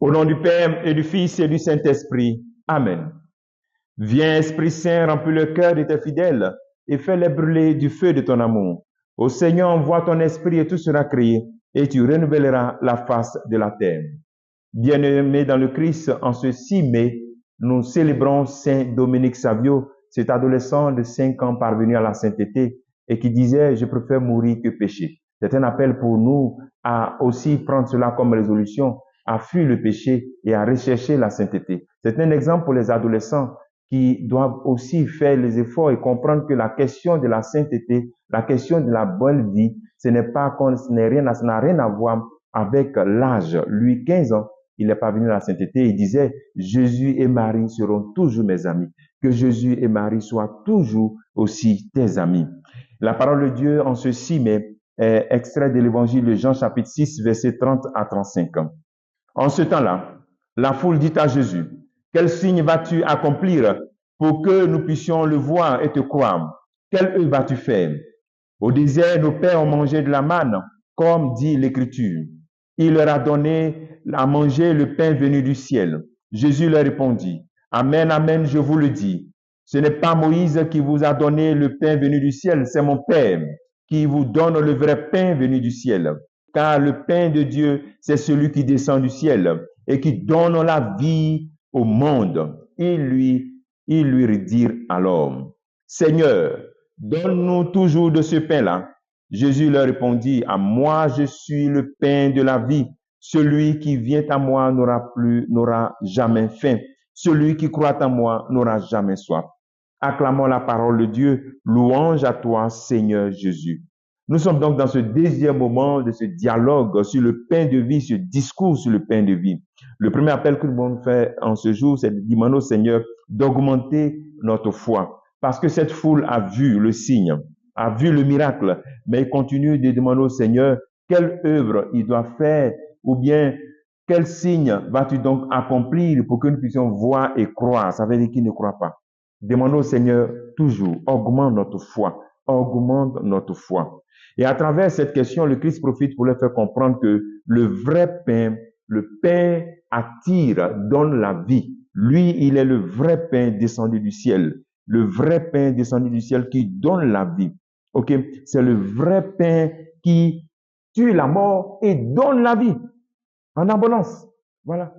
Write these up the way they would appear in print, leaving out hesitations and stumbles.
Au nom du Père et du Fils et du Saint-Esprit. Amen. Viens, Esprit Saint, remplis le cœur de tes fidèles et fais-les brûler du feu de ton amour. Ô Seigneur, envoie ton esprit et tout sera créé et tu renouvelleras la face de la terre. Bien-aimés dans le Christ, en ce 6 mai, nous célébrons Saint Dominique Savio, cet adolescent de 5 ans parvenu à la sainteté et qui disait « Je préfère mourir que pécher ». C'est un appel pour nous à aussi prendre cela comme résolution, à fuir le péché et à rechercher la sainteté. C'est un exemple pour les adolescents qui doivent aussi faire les efforts et comprendre que la question de la sainteté, la question de la bonne vie, ce n'a rien à voir avec l'âge. Lui, 15 ans, il est parvenu à la sainteté. Il disait, Jésus et Marie seront toujours mes amis. Que Jésus et Marie soient toujours aussi tes amis. La parole de Dieu en ce 6 mai est extrait de l'évangile de Jean chapitre 6, versets 30 à 35. En ce temps-là, la foule dit à Jésus, quel signe vas-tu accomplir pour que nous puissions le voir et te croire? Quelle œuvre vas-tu faire? Au désert, nos pères ont mangé de la manne, comme dit l'Écriture. Il leur a donné à manger le pain venu du ciel. Jésus leur répondit, Amen, Amen, je vous le dis. Ce n'est pas Moïse qui vous a donné le pain venu du ciel, c'est mon Père qui vous donne le vrai pain venu du ciel. Car le pain de Dieu, c'est celui qui descend du ciel et qui donne la vie au monde. Ils lui redirent alors, Seigneur, donne-nous toujours de ce pain-là. Jésus leur répondit, à moi je suis le pain de la vie. Celui qui vient à moi n'aura jamais faim. Celui qui croit en moi n'aura jamais soif. Acclamons la parole de Dieu. Louange à toi, Seigneur Jésus. Nous sommes donc dans ce deuxième moment de ce dialogue sur le pain de vie, ce discours sur le pain de vie. Le premier appel que nous devons faire en ce jour, c'est de demander au Seigneur d'augmenter notre foi. Parce que cette foule a vu le signe, a vu le miracle, mais il continue de demander au Seigneur quelle œuvre il doit faire ou bien quel signe vas-tu donc accomplir pour que nous puissions voir et croire. Ça veut dire qu'il ne croit pas. Demandons au Seigneur toujours, augmente notre foi, augmente notre foi. Et à travers cette question, le Christ profite pour leur faire comprendre que le vrai pain, le pain attire, donne la vie. Lui, il est le vrai pain descendu du ciel. Le vrai pain descendu du ciel qui donne la vie. Ok? C'est le vrai pain qui tue la mort et donne la vie en abondance. Voilà.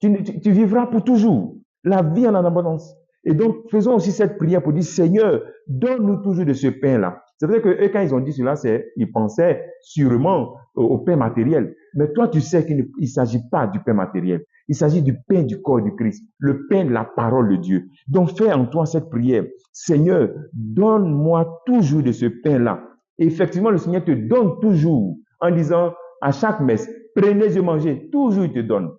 Tu vivras pour toujours. La vie en abondance. Et donc, faisons aussi cette prière pour dire, Seigneur, donne-nous toujours de ce pain-là. C'est vrai que eux, quand ils ont dit cela, ils pensaient sûrement au pain matériel. Mais toi, tu sais qu'il ne s'agit pas du pain matériel. Il s'agit du pain du corps du Christ, le pain de la parole de Dieu. Donc, fais en toi cette prière. Seigneur, donne-moi toujours de ce pain-là. Et effectivement, le Seigneur te donne toujours en disant à chaque messe, prenez et mangez, toujours il te donne.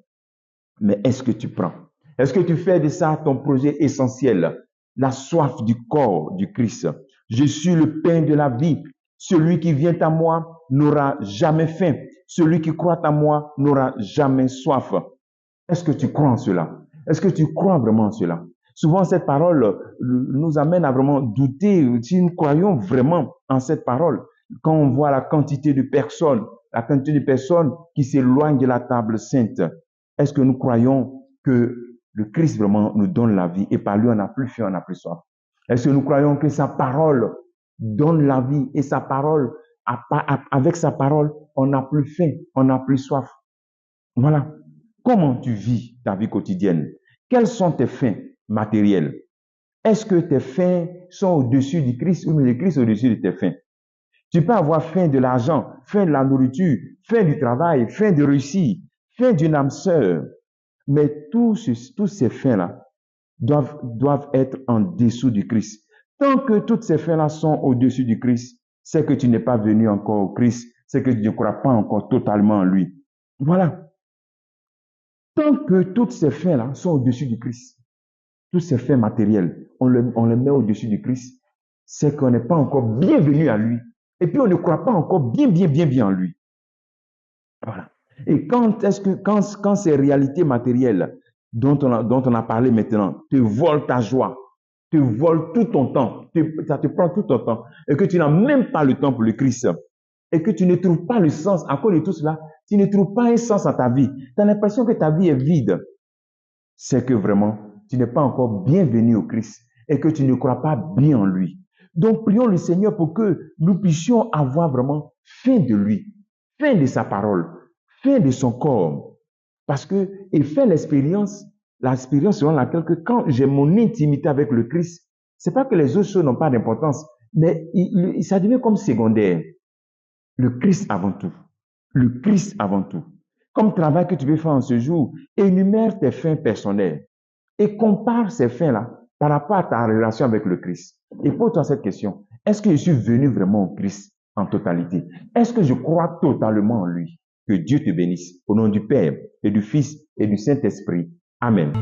Mais est-ce que tu prends? Est-ce que tu fais de ça ton projet essentiel? La soif du corps du Christ. Je suis le pain de la vie. Celui qui vient à moi n'aura jamais faim. Celui qui croit en moi n'aura jamais soif. Est-ce que tu crois en cela? Est-ce que tu crois vraiment en cela? Souvent, cette parole nous amène à vraiment douter si nous croyons vraiment en cette parole. Quand on voit la quantité de personnes qui s'éloignent de la table sainte, est-ce que nous croyons que le Christ vraiment nous donne la vie et par lui on n'a plus faim, on n'a plus soif? Est-ce que nous croyons que sa parole donne la vie et sa parole, avec sa parole, on n'a plus faim, on n'a plus soif? Voilà. Comment tu vis ta vie quotidienne? Quelles sont tes fins matérielles? Est-ce que tes fins sont au-dessus du Christ ou le Christ au-dessus de tes fins? Tu peux avoir faim de l'argent, faim de la nourriture, faim du travail, faim de réussite, faim d'une âme sœur. Mais tous ces fins-là doivent être en dessous du Christ. Tant que toutes ces fins-là sont au-dessus du Christ, c'est que tu n'es pas venu encore au Christ, c'est que tu ne crois pas encore totalement en lui. Voilà. Tant que toutes ces fins-là sont au-dessus du Christ, tous ces fins matériels, on les met au-dessus du Christ, c'est qu'on n'est pas encore bienvenu à lui. Et puis on ne croit pas encore bien en lui. Voilà. Et quand ces réalités matérielles dont on a parlé maintenant te volent ta joie, te volent tout ton temps, ça te prend tout ton temps, et que tu n'as même pas le temps pour le Christ, et que tu ne trouves pas le sens à cause de tout cela, tu ne trouves pas un sens à ta vie, tu as l'impression que ta vie est vide, c'est que vraiment, tu n'es pas encore bienvenu au Christ et que tu ne crois pas bien en lui. Donc, prions le Seigneur pour que nous puissions avoir vraiment faim de lui, faim de sa parole, faim de son corps. Parce que, et faire l'expérience selon laquelle que quand j'ai mon intimité avec le Christ, c'est pas que les autres choses n'ont pas d'importance, mais ça devient comme secondaire. Le Christ avant tout. Le Christ avant tout. Comme travail que tu veux faire en ce jour, énumère tes fins personnelles et compare ces fins-là par rapport à ta relation avec le Christ. Et pose-toi cette question. Est-ce que je suis venu vraiment au Christ en totalité? Est-ce que je crois totalement en lui? Que Dieu te bénisse. Au nom du Père et du Fils et du Saint-Esprit. Amen.